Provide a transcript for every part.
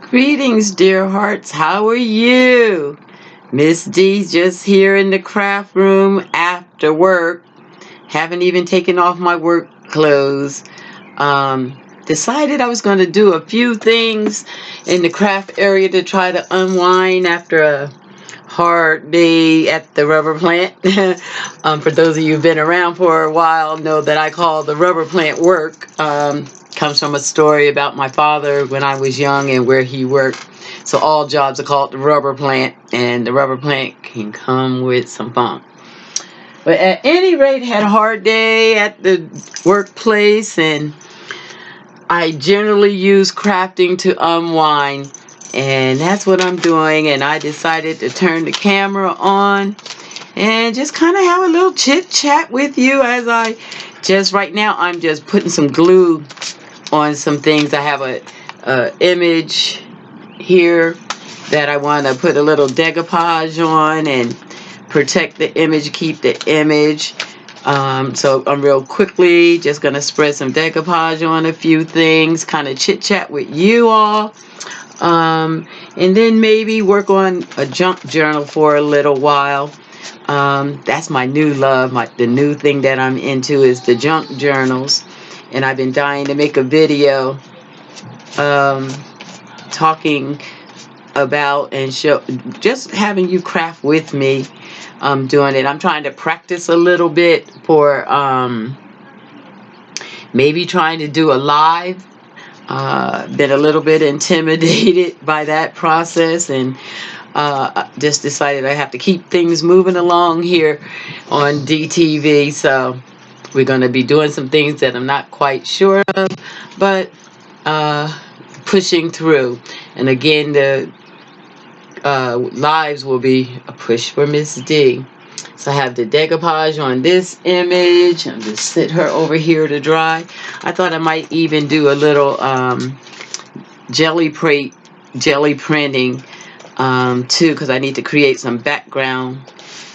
Greetings, dear hearts. How are you? Ms.D just here in the craft room after work. Haven't even taken off my work clothes. Decided I was going to do a few things in the craft area to try to unwind after a hard day at the rubber plant. For those of you who've been around for a while, know that I call the rubber plant work. Comes from a story about my father when I was young and where he worked. So all jobs are called the rubber plant, and the rubber plant can come with some fun. But at any rate, had a hard day at the workplace, and I generally use crafting to unwind, and that's what I'm doing. And I decided to turn the camera on and just kind of have a little chit chat with you as I just right now I'm just putting some glue on some things. I have a image here that I want to put a little decoupage on and protect the image, keep the image. So I'm real quickly just gonna spread some decoupage on a few things, kind of chit chat with you all, and then maybe work on a junk journal for a little while. That's my new love. The new thing that I'm into is the junk journals, and I've been dying to make a video talking about and show, just having you craft with me. Doing it. I'm trying to practice a little bit for maybe trying to do a live. Been a little bit intimidated by that process, and just decided I have to keep things moving along here on DTV. So we're going to be doing some things that I'm not quite sure of, but pushing through. And again, the lives will be a push for Ms.D. So I have the decoupage on this image. I'm just sit her over here to dry. I thought I might even do a little jelly printing too, because I need to create some background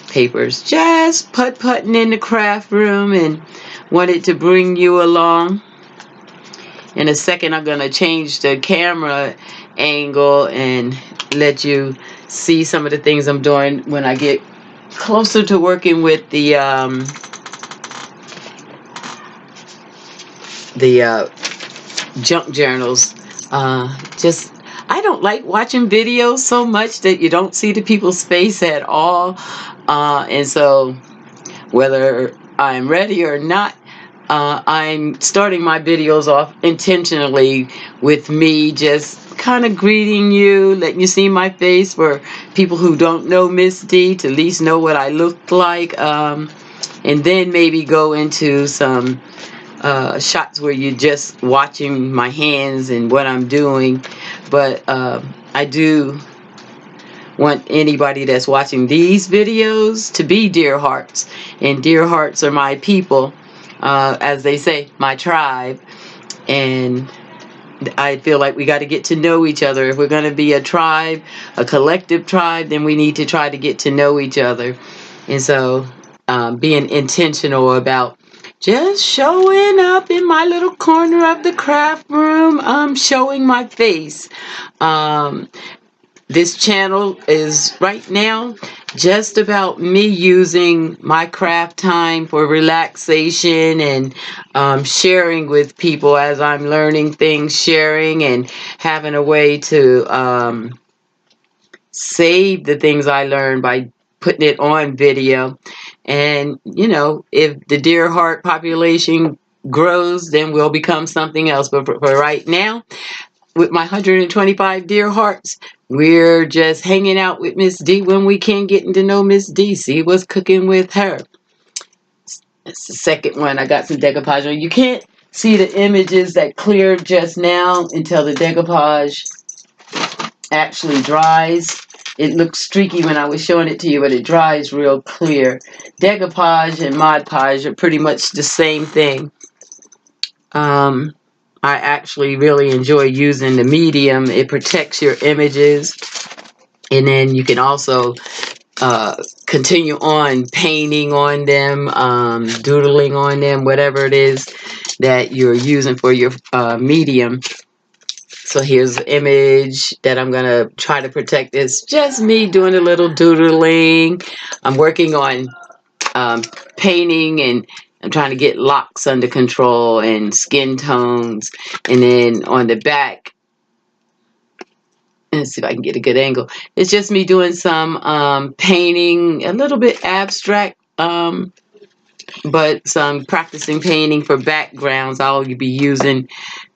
papers. Just putting in the craft room and wanted to bring you along. In a second, I'm going to change the camera angle and let you see some of the things I'm doing when I get closer to working with the junk journals. I don't like watching videos so much that you don't see the people's face at all, and so whether I'm ready or not, I'm starting my videos off intentionally with me just kind of greeting you, letting you see my face for people who don't know Ms.D to at least know what I look like, and then maybe go into some shots where you're just watching my hands and what I'm doing. But I do want anybody that's watching these videos to be dear hearts, and dear hearts are my people. As they say, my tribe, and I feel like we got to get to know each other. If we're going to be a tribe, a collective tribe, then we need to try to get to know each other. And so being intentional about just showing up in my little corner of the craft room, showing my face. This channel is right now just about me using my craft time for relaxation and sharing with people as I'm learning things, sharing and having a way to save the things I learn by putting it on video. And, you know, if the deer heart population grows, then we'll become something else. But for right now, with my 125 dear hearts, we're just hanging out with Ms.D when we can, getting to know Ms.D, see what's cooking with her. That's the second one. I got some decoupage on. You can't see the images that cleared just now until the decoupage actually dries. It looked streaky when I was showing it to you, but it dries real clear. Decoupage and Mod Podge are pretty much the same thing. I actually really enjoy using the medium. It protects your images, and then you can also continue on painting on them, doodling on them, whatever it is that you're using for your medium. So here's the image that I'm going to try to protect. It's just me doing a little doodling. I'm working on painting, and I'm trying to get locks under control and skin tones. And then on the back, let's see if I can get a good angle. It's just me doing some painting, a little bit abstract, but some practicing painting for backgrounds. I'll be using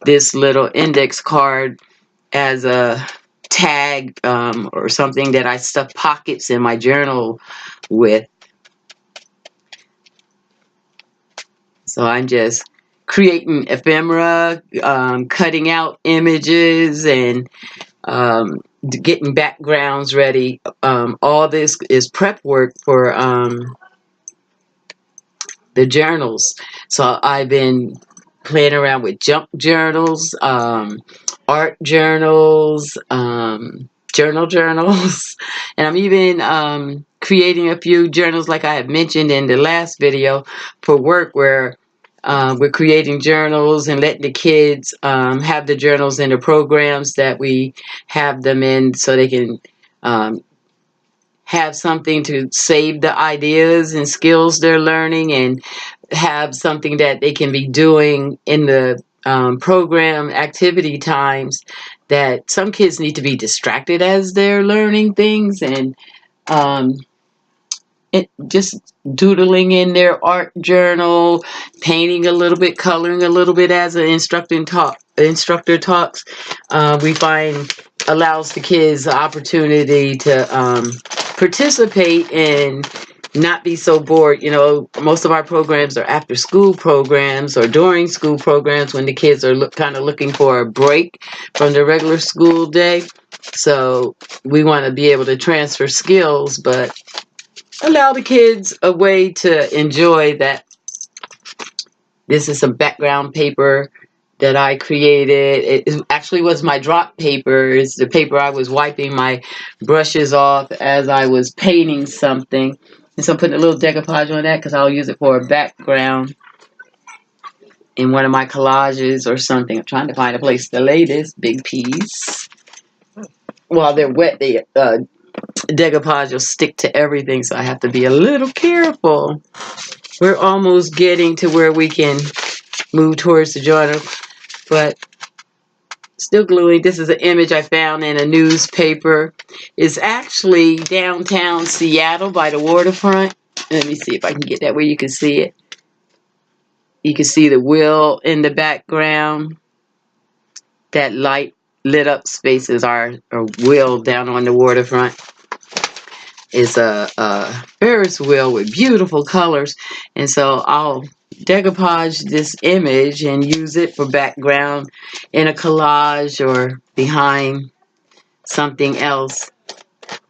this little index card as a tag or something that I stuff pockets in my journal with. So I'm just creating ephemera, cutting out images, and getting backgrounds ready. All this is prep work for the journals. So I've been playing around with junk journals, art journals, journals, and I'm even creating a few journals like I had mentioned in the last video for work, where we're creating journals and letting the kids have the journals in the programs that we have them in, so they can have something to save the ideas and skills they're learning, and have something that they can be doing in the program activity times, that some kids need to be distracted as they're learning things, and just doodling in their art journal, painting a little bit, coloring a little bit as an instructor talks. We find allows the kids the opportunity to participate and not be so bored. You know, most of our programs are after school programs or during school programs, when the kids are kind of looking for a break from the regular school day. So we want to be able to transfer skills, but allow the kids a way to enjoy that. This is some background paper that I created. It actually was my drop paper. It's the paper I was wiping my brushes off as I was painting something. And so I'm putting a little decoupage on that because I'll use it for a background in one of my collages or something. I'm trying to find a place to lay this big piece. While they're wet, the decoupage will stick to everything, so I have to be a little careful. We're almost getting to where we can move towards the journal, but still gluing. This is an image I found in a newspaper. It's actually downtown Seattle by the waterfront. Let me see if I can get that where you can see it. You can see the wheel in the background. That light lit up spaces are a wheel down on the waterfront. Is a Ferris wheel with beautiful colors, and so I'll decoupage this image and use it for background in a collage or behind something else.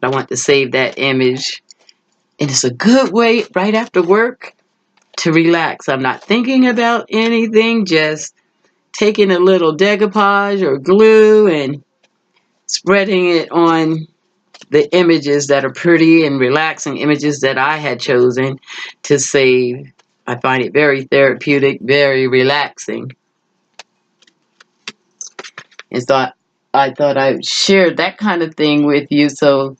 I want to save that image, and it's a good way right after work to relax. I'm not thinking about anything, just taking a little decoupage or glue and spreading it on the images that are pretty and relaxing, images that I had chosen to save. I find it very therapeutic, very relaxing. And so I thought I'd share that kind of thing with you, so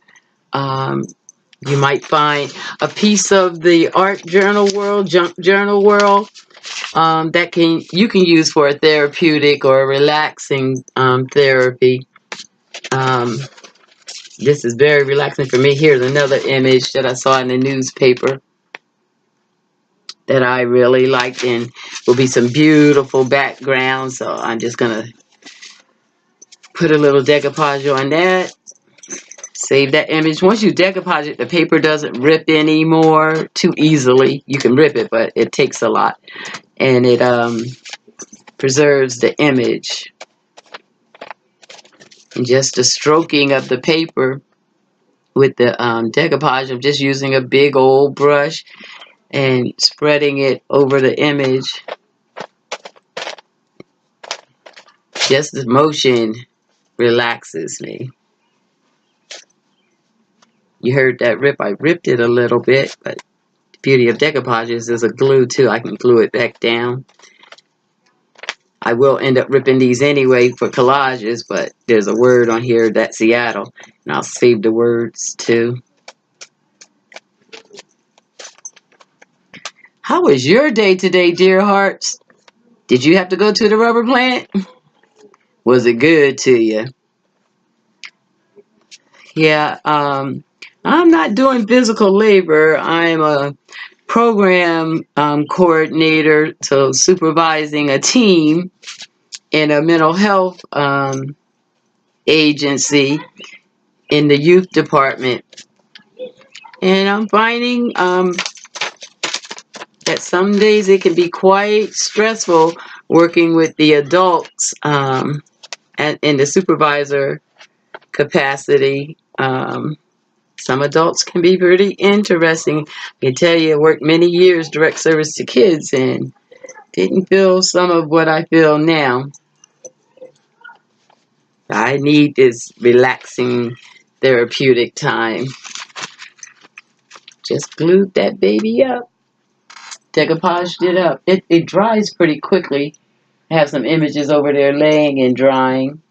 you might find a piece of the art journal world, junk journal world, that you can use for a therapeutic or a relaxing therapy. This is very relaxing for me. Here's another image that I saw in the newspaper that I really liked, and will be some beautiful backgrounds. So I'm just going to put a little decoupage on that. Save that image. Once you decoupage it, the paper doesn't rip anymore too easily. You can rip it, but it takes a lot. And it preserves the image. And just the stroking of the paper with the decoupage, I'm just using a big old brush and spreading it over the image. Just the motion relaxes me. You heard that rip. I ripped it a little bit, but the beauty of decoupages is a glue too. I can glue it back down. I will end up ripping these anyway for collages, but there's a word on here that's Seattle, and I'll save the words too. How was your day today, dear hearts? Did you have to go to the rubber plant? Was it good to you? Yeah, I'm not doing physical labor. I'm a program coordinator, so supervising a team in a mental health agency in the youth department. And I'm finding that some days it can be quite stressful working with the adults in the supervisor capacity. Some adults can be pretty interesting. I can tell you, I worked many years direct service to kids and didn't feel some of what I feel now. I need this relaxing therapeutic time. Just glued that baby up. Decoupaged it up. It dries pretty quickly. I have some images over there laying and drying.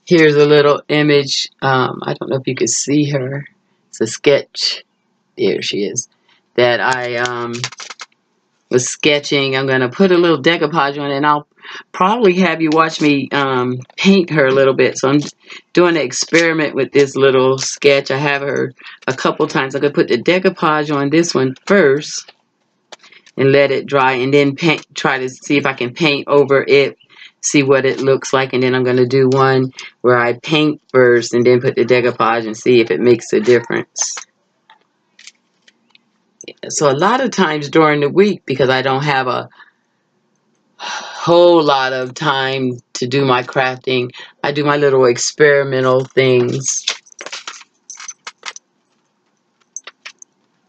Here's a little image. I don't know if you can see her. It's a sketch. There she is. That I was sketching. I'm going to put a little decoupage on it, and I'll probably have you watch me paint her a little bit. So I'm doing an experiment with this little sketch. I have her a couple times. I'm going to put the decoupage on this one first and let it dry, and then try to see if I can paint over it, see what it looks like. And then I'm going to do one where I paint first and then put the decoupage and see if it makes a difference. So a lot of times during the week, because I don't have a whole lot of time to do my crafting, I do my little experimental things.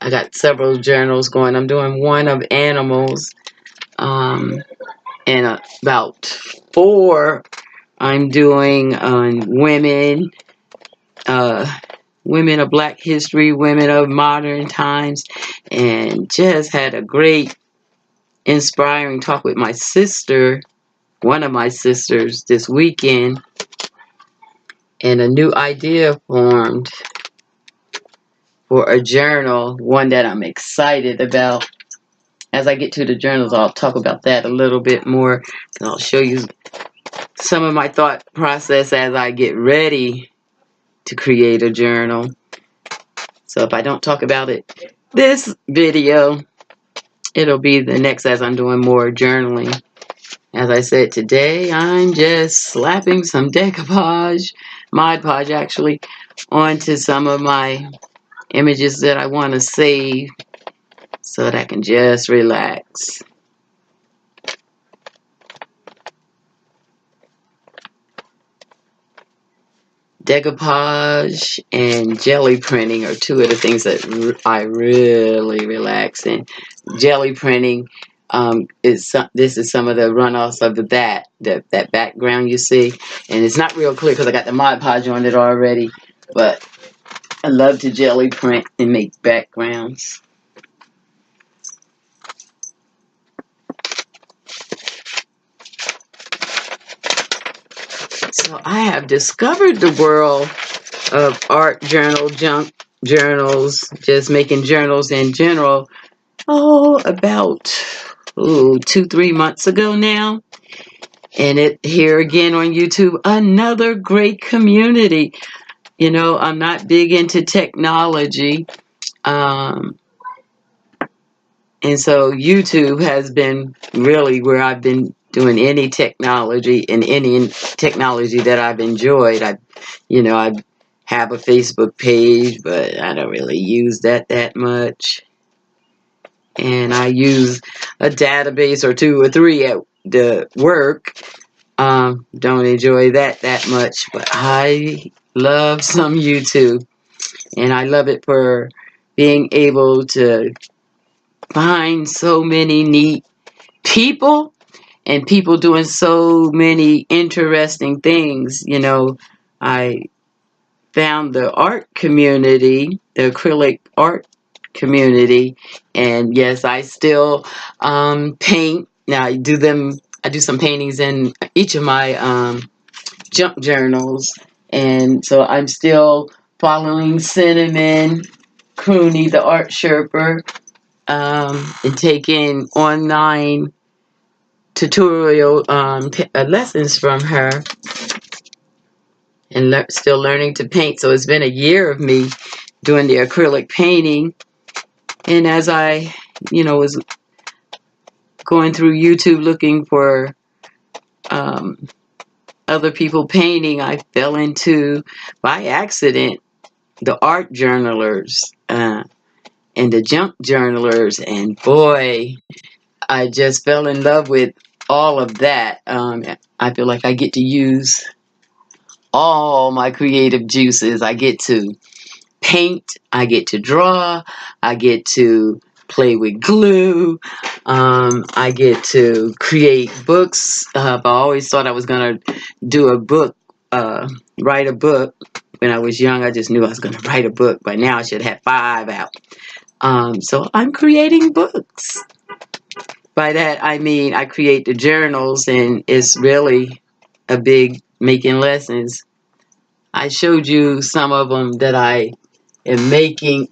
I got several journals going. I'm doing one of animals, and about 4 I'm doing on women, women of Black history, women of modern times, and just had a great inspiring talk with my sister, one of my sisters, this weekend, and a new idea formed for a journal, one that I'm excited about. As I get to the journals, I'll talk about that a little bit more, and I'll show you some of my thought process as I get ready to create a journal. So if I don't talk about it this video, it'll be the next as I'm doing more journaling. As I said, today I'm just slapping some decoupage, Mod Podge actually, onto some of my images that I want to save so that I can just relax. Decoupage and jelly printing are 2 of the things that I really relax in. Jelly printing this is some of the runoffs of that background you see, and it's not real clear because I got the Mod Podge on it already, but I love to jelly print and make backgrounds. So I have discovered the world of art journal, junk journals, just making journals in general, about 2-3 months ago now. And it here again on YouTube, another great community. You know, I'm not big into technology. And so YouTube has been really where I've been doing any technology and any technology that I've enjoyed. I have a Facebook page, but I don't really use that much. And I use a database or 2 or 3 at the work. Don't enjoy that much, but I love some YouTube, and I love it for being able to find so many neat people and people doing so many interesting things. You know, I found the art community, the acrylic art community. And yes, I still paint. Now I do some paintings in each of my junk journals. And so I'm still following Cinnamon Cooney, the art Sherpa, and taking online tutorial lessons from her, and still learning to paint. So it's been a year of me doing the acrylic painting. And as I, was going through YouTube looking for other people painting, I fell into, by accident, the art journalers and the junk journalers. And boy, I just fell in love with all of that. I feel like I get to use all my creative juices. I get to paint, I get to draw, I get to play with glue, I get to create books. I always thought I was going to do a book, write a book. When I was young, I just knew I was going to write a book. By now, I should have 5 out. So I'm creating books. By that, I mean I create the journals, and it's really a big making lessons. I showed you some of them that I am making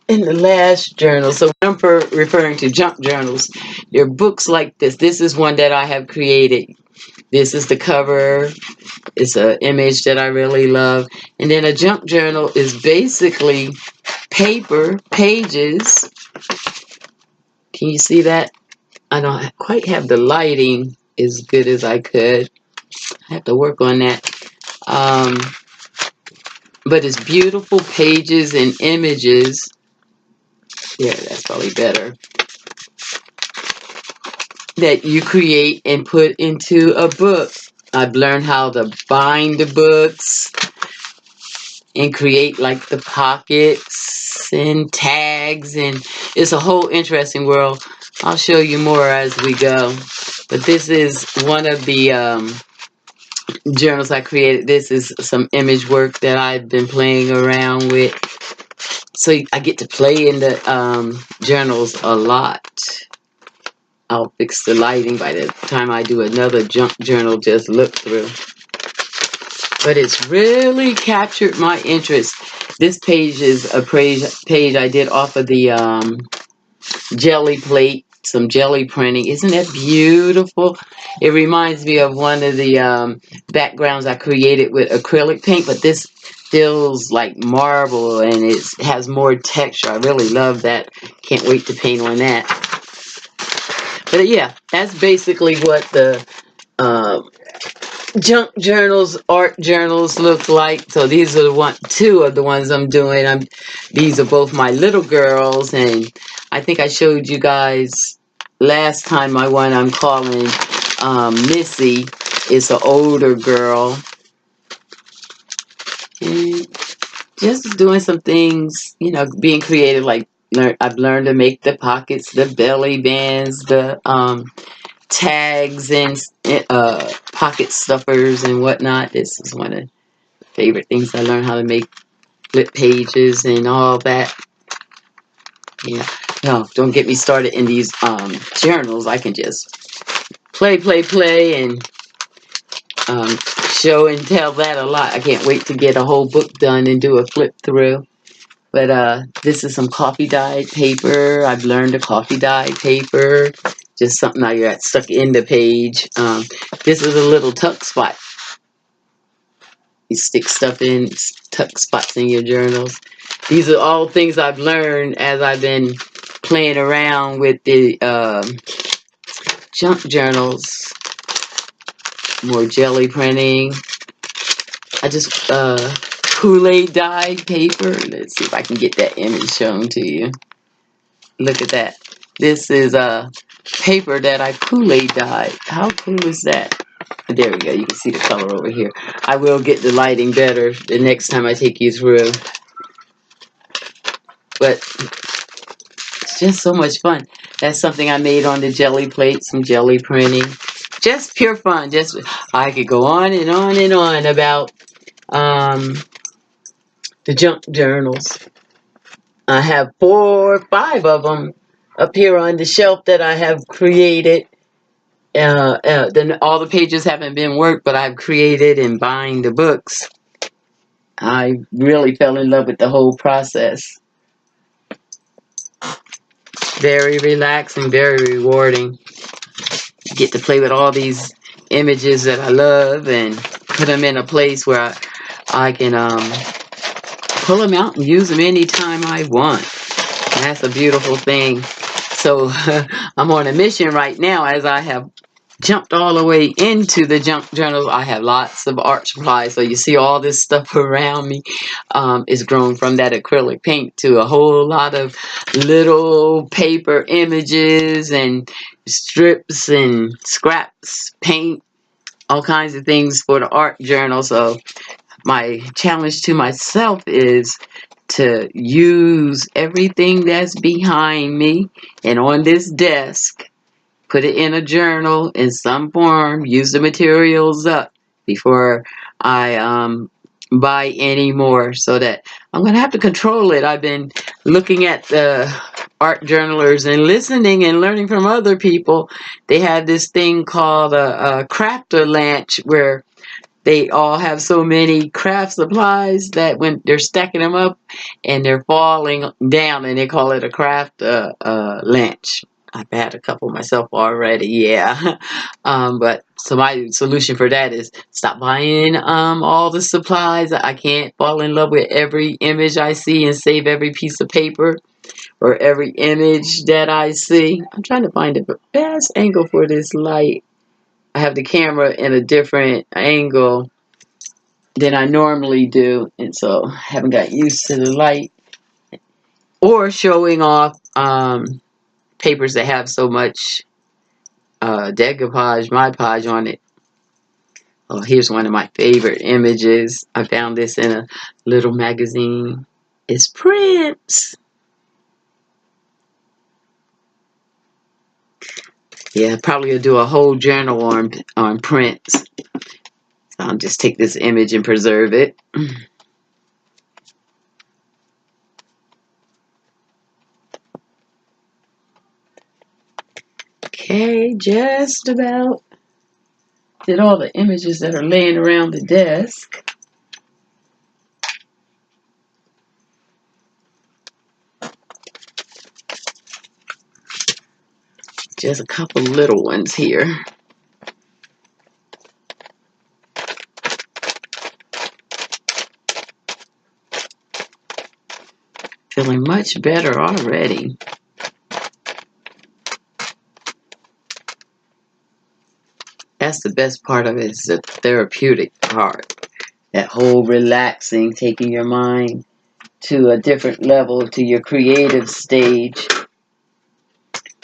in the last journal. So when I'm referring to junk journals, they're books like this. This is one that I have created. This is the cover. It's an image that I really love. And then a junk journal is basically paper, pages. Can you see that? I don't quite have the lighting as good as I could. I have to work on that. But it's beautiful pages and images. Yeah, that's probably better. That you create and put into a book. I've learned how to bind the books and create like the pockets and tags, and it's a whole interesting world. I'll show you more as we go. But this is one of the journals I created. This is some image work that I've been playing around with. So I get to play in the journals a lot. I'll fix the lighting by the time I do another junk journal, just look through. But it's really captured my interest. This page is a page I did off of the jelly plate, some jelly printing. Isn't that beautiful? It reminds me of one of the backgrounds I created with acrylic paint, but this feels like marble and it has more texture. I really love that. Can't wait to paint on that. But yeah, that's basically what the junk journals, art journals look like. So these are two of the ones I'm doing. These are both my little girls, and I think I showed you guys last time my one I'm calling Missy is an older girl. And just doing some things, being creative, like I've learned to make the pockets, the belly bands, the tags and pocket stuffers and whatnot. This is one of the favorite things I learned how to make, flip pages and all that. Yeah, no, don't get me started in these journals. I can just play and show and tell that a lot. I can't wait to get a whole book done and do a flip through. But this is some coffee dyed paper. I've learned to coffee dye paper. Just something I got stuck in the page. This is a little tuck spot. You stick stuff in, tuck spots in your journals. These are all things I've learned as I've been playing around with the junk journals. More jelly printing. I just Kool-Aid dyed paper. Let's see if I can get that image shown to you. Look at that. This is a paper that I Kool-Aid dyed. How cool is that? There we go. You can see the color over here. I will get the lighting better the next time I take you through. But it's just so much fun. That's something I made on the jelly plate, some jelly printing. Just pure fun. I could go on and on and on about the junk journals. I have 4 or 5 of them up here on the shelf that I have created. Then all the pages haven't been worked, but I've created and buying the books. I really fell in love with the whole process. Very relaxing, very rewarding. Get to play with all these images that I love and put them in a place where I can pull them out and use them anytime I want. And that's a beautiful thing. So I'm on a mission right now, as I have jumped all the way into the junk journal. I have lots of art supplies, so you see all this stuff around me is grown from that acrylic paint to a whole lot of little paper images and strips and scraps, paint, all kinds of things for the art journal. So my challenge to myself is to use everything that's behind me and on this desk, put it in a journal in some form, use the materials up before I buy any more, so that I'm going to have to control it. I've been looking at the art journalers and listening and learning from other people. They have this thing called a crafter lunch, where they all have so many craft supplies that when they're stacking them up and they're falling down, and they call it a craft lunch. I've had a couple myself already, yeah. But so my solution for that is stop buying all the supplies. I can't fall in love with every image I see and save every piece of paper or every image that I see. I'm trying to find the best angle for this light. I have the camera in a different angle than I normally do, and so I haven't got used to the light or showing off papers that have so much decoupage, Mod Podge on it. Oh, here's one of my favorite images. I found this in a little magazine. It's Prince. Yeah, probably gonna do a whole journal on Prince. I'll just take this image and preserve it. Okay, just about did all the images that are laying around the desk. Just a couple little ones here. Feeling much better already. That's the best part of it, is the therapeutic part. That whole relaxing, taking your mind to a different level, to your creative stage.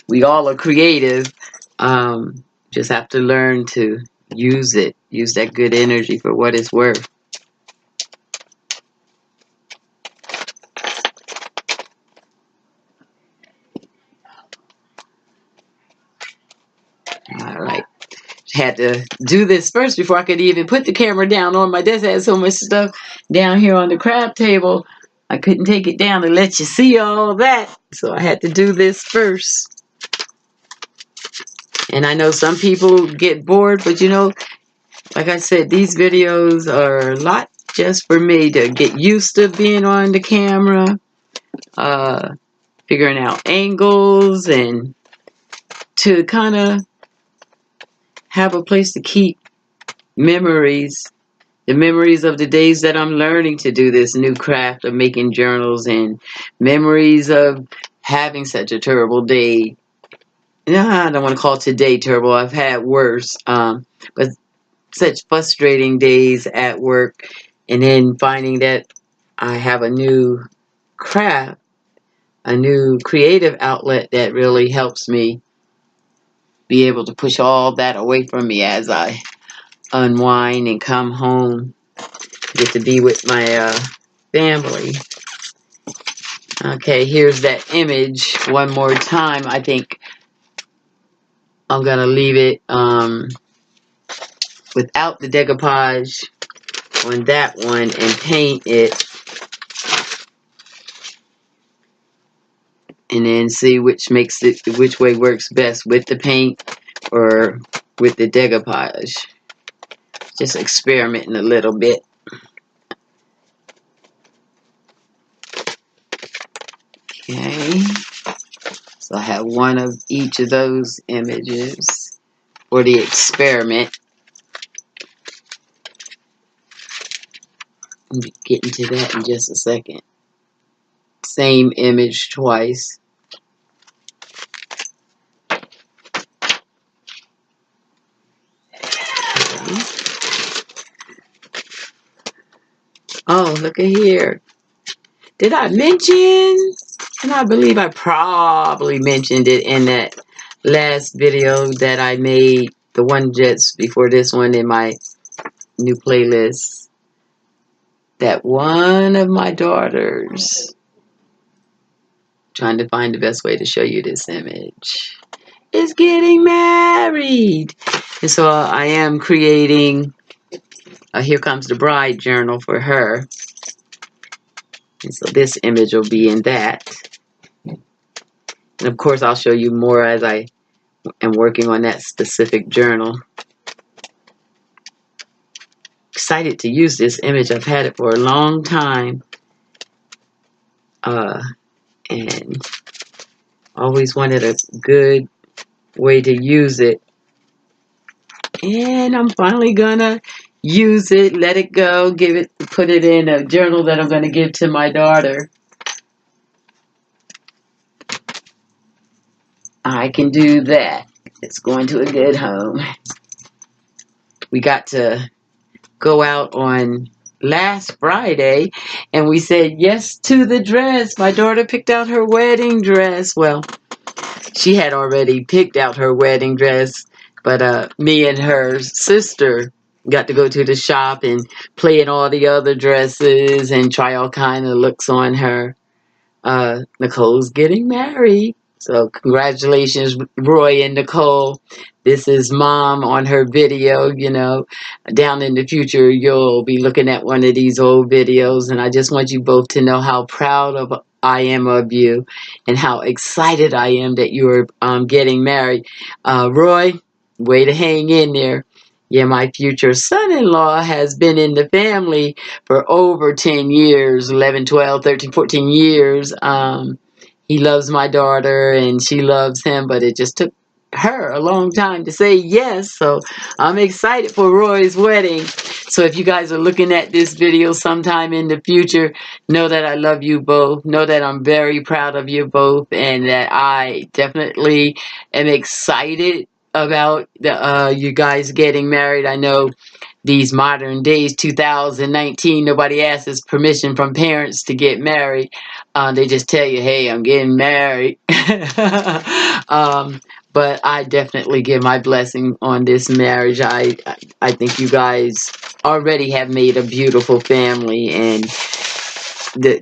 We all are creative. Just have to learn to use it. Use that good energy for what it's worth. All right. Had to do this first before I could even put the camera down on my desk. I had so much stuff down here on the craft table. I couldn't take it down and let you see all that. So I had to do this first. And I know some people get bored, but you know, like I said, these videos are a lot just for me to get used to being on the camera, figuring out angles, and to kind of have a place to keep memories, the memories of the days that I'm learning to do this new craft of making journals, and memories of having such a terrible day. No, I don't want to call today terrible. I've had worse, but such frustrating days at work, and then finding that I have a new craft, a new creative outlet that really helps me be able to push all that away from me as I unwind and come home, get to be with my family. Okay, here's that image one more time. I think I'm gonna leave it without the decoupage on that one and paint it and then see which way works best, with the paint or with the decoupage. Just experimenting a little bit. Okay, so I have one of each of those images for the experiment. I'll get into that in just a second. Same image twice. Okay. Oh, look at here. Did I mention? And I believe I probably mentioned it in that last video that I made, the one just before this one in my new playlist, that one of my daughters, trying to find the best way to show you this image, is getting married. And so I am creating a Here Comes the Bride journal for her. And so this image will be in that. And of course, I'll show you more as I am working on that specific journal. Excited to use this image. I've had it for a long time. And always wanted a good way to use it. And I'm finally gonna use it, let it go, put it in a journal that I'm gonna give to my daughter. I can do that. It's going to a good home. We got to go out on last Friday and we said yes to the dress. My daughter picked out her wedding dress. Well, she had already picked out her wedding dress, but me and her sister got to go to the shop and play in all the other dresses and try all kind of looks on her. Nicole's getting married. So congratulations, Roy and Nicole. This is Mom on her video. You know, down in the future, you'll be looking at one of these old videos. And I just want you both to know how proud I am of you and how excited I am that you're getting married. Roy, way to hang in there. Yeah, my future son-in-law has been in the family for over 10 years, 11, 12, 13, 14 years. He loves my daughter and she loves him, but it just took her a long time to say yes. So I'm excited for Roy's wedding. So if you guys are looking at this video sometime in the future, know that I love you both. Know that I'm very proud of you both and that I definitely am excited about you guys getting married. I know these modern days, 2019, nobody asks permission from parents to get married. They just tell you, hey, I'm getting married. But I definitely give my blessing on this marriage. I think you guys already have made a beautiful family, and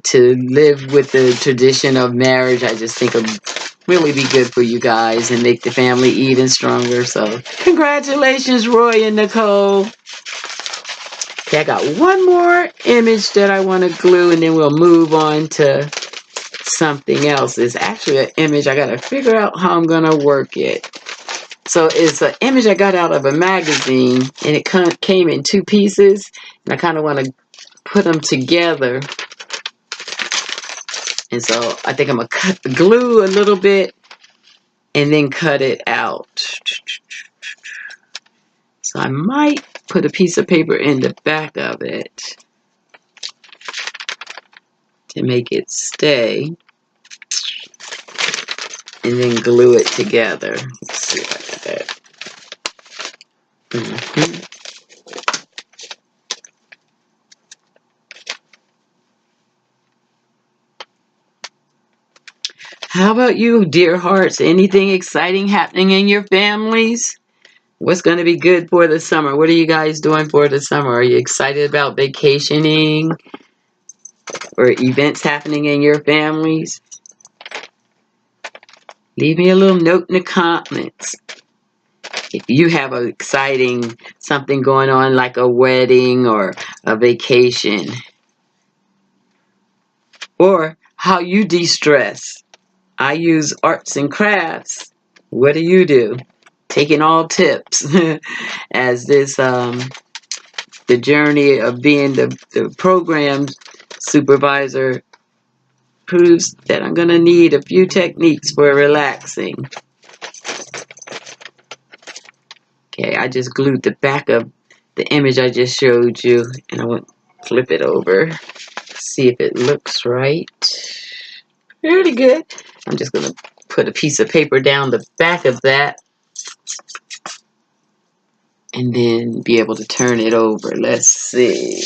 to live with the tradition of marriage, I just think will really be good for you guys and make the family even stronger. So congratulations, Roy and Nicole. Okay, I got one more image that I want to glue, and then we'll move on to something else. It's actually an image. I got to figure out how I'm going to work it. So it's an image I got out of a magazine, and it came in two pieces, and I kind of want to put them together. And so I think I'm going to glue a little bit and then cut it out. So I might put a piece of paper in the back of it to make it stay, and then glue it together. Let's see if I got that. How about you, dear hearts? Anything exciting happening in your families? What's going to be good for the summer? What are you guys doing for the summer? Are you excited about vacationing or events happening in your families? Leave me a little note in the comments. If you have an exciting something going on, like a wedding or a vacation, or how you de-stress. I use arts and crafts. What do you do? Taking all tips as this the journey of being the program supervisor proves that I'm going to need a few techniques for relaxing. Okay, I just glued the back of the image I just showed you, and I want to flip it over, see if it looks right. Pretty good. I'm just going to put a piece of paper down the back of that and then be able to turn it over. Let's see.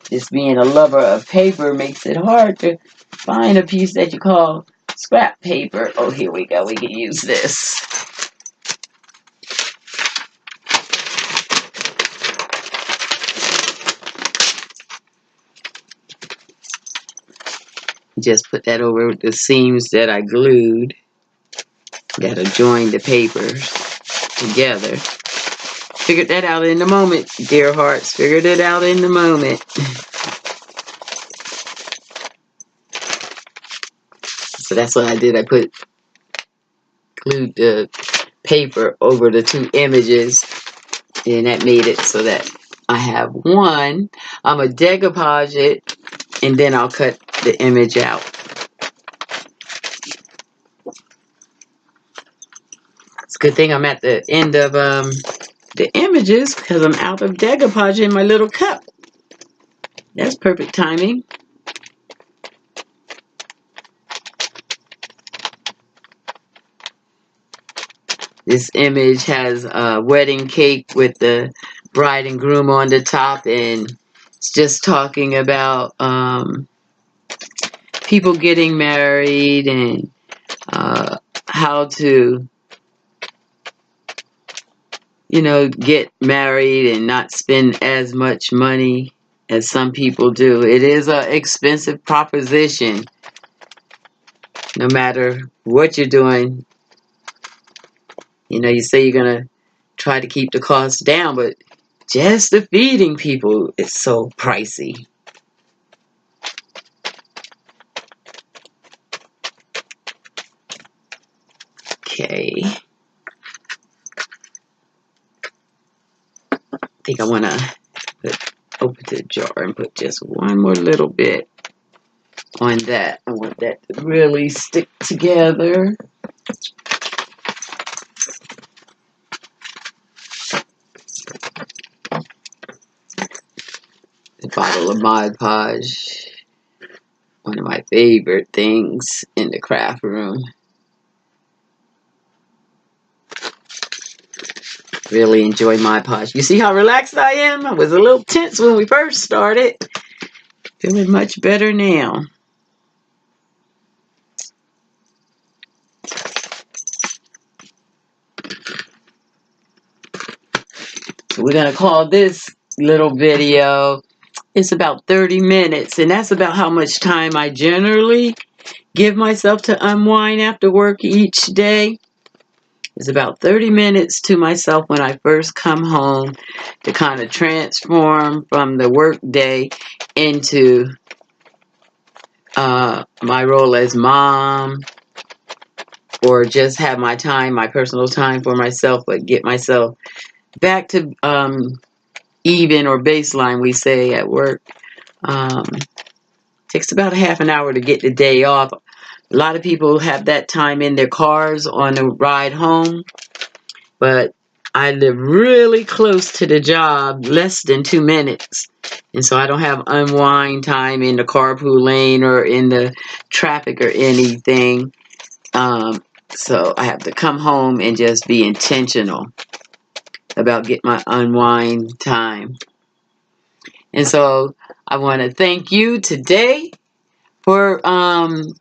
Just being a lover of paper makes it hard to find a piece that you call scrap paper. Oh, here we go. We can use this. Just put that over the seams that I glued that'll join the papers together. Figured that out in the moment, dear hearts. Figured it out in the moment. So that's what I did. I glued the paper over the two images, and that made it so that I have one. I'm gonna decoupage it, and then I'll cut the image out. It's a good thing I'm at the end of the images because I'm out of decoupaging my little cup. That's perfect timing. This image has a wedding cake with the bride and groom on the top, and it's just talking about people getting married and how to, you know, get married and not spend as much money as some people do. It is an expensive proposition. No matter what you're doing, you know, you say you're going to try to keep the costs down, but just the feeding people is so pricey. Okay. I think I want to open the jar and put just one more little bit on that. I want that to really stick together. The bottle of Mod Podge, one of my favorite things in the craft room. Really enjoy Mod Podge. You see how relaxed I am? I was a little tense when we first started. Feeling much better now. So we're going to call this little video, it's about 30 minutes, and that's about how much time I generally give myself to unwind after work each day. It's about 30 minutes to myself when I first come home to kind of transform from the work day into my role as mom, or just have my time, my personal time for myself, but get myself back to even or baseline, we say at work. Takes about a half an hour to get the day off. A lot of people have that time in their cars on the ride home, but I live really close to the job, less than 2 minutes. And so I don't have unwind time in the carpool lane or in the traffic or anything. So I have to come home and just be intentional about getting my unwind time. And so I want to thank you today for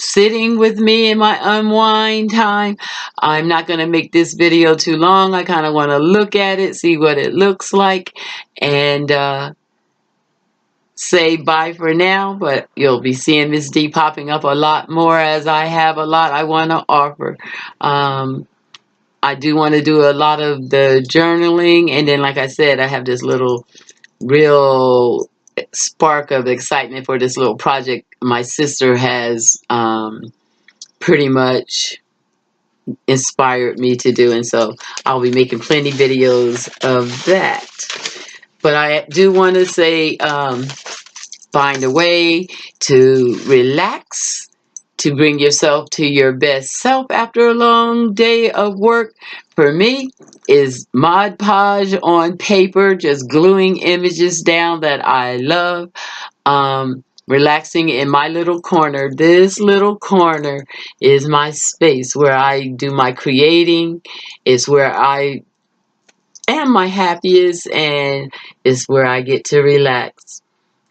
sitting with me in my unwind time. I'm not going to make this video too long. I kind of want to look at it, see what it looks like, and say bye for now. But you'll be seeing Ms.D popping up a lot more, as I have a lot I want to offer. I do want to do a lot of the journaling, and then, like I said, I have this little real spark of excitement for this little project my sister has pretty much inspired me to do, and so I'll be making plenty videos of that. But I do want to say, find a way to relax, to bring yourself to your best self after a long day of work. For me, is Mod Podge on paper, just gluing images down that I love. Relaxing in my little corner. This little corner is my space where I do my creating. It's where I am my happiest, and it's where I get to relax.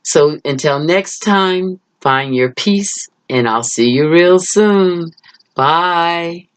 So until next time, find your peace, and I'll see you real soon. Bye.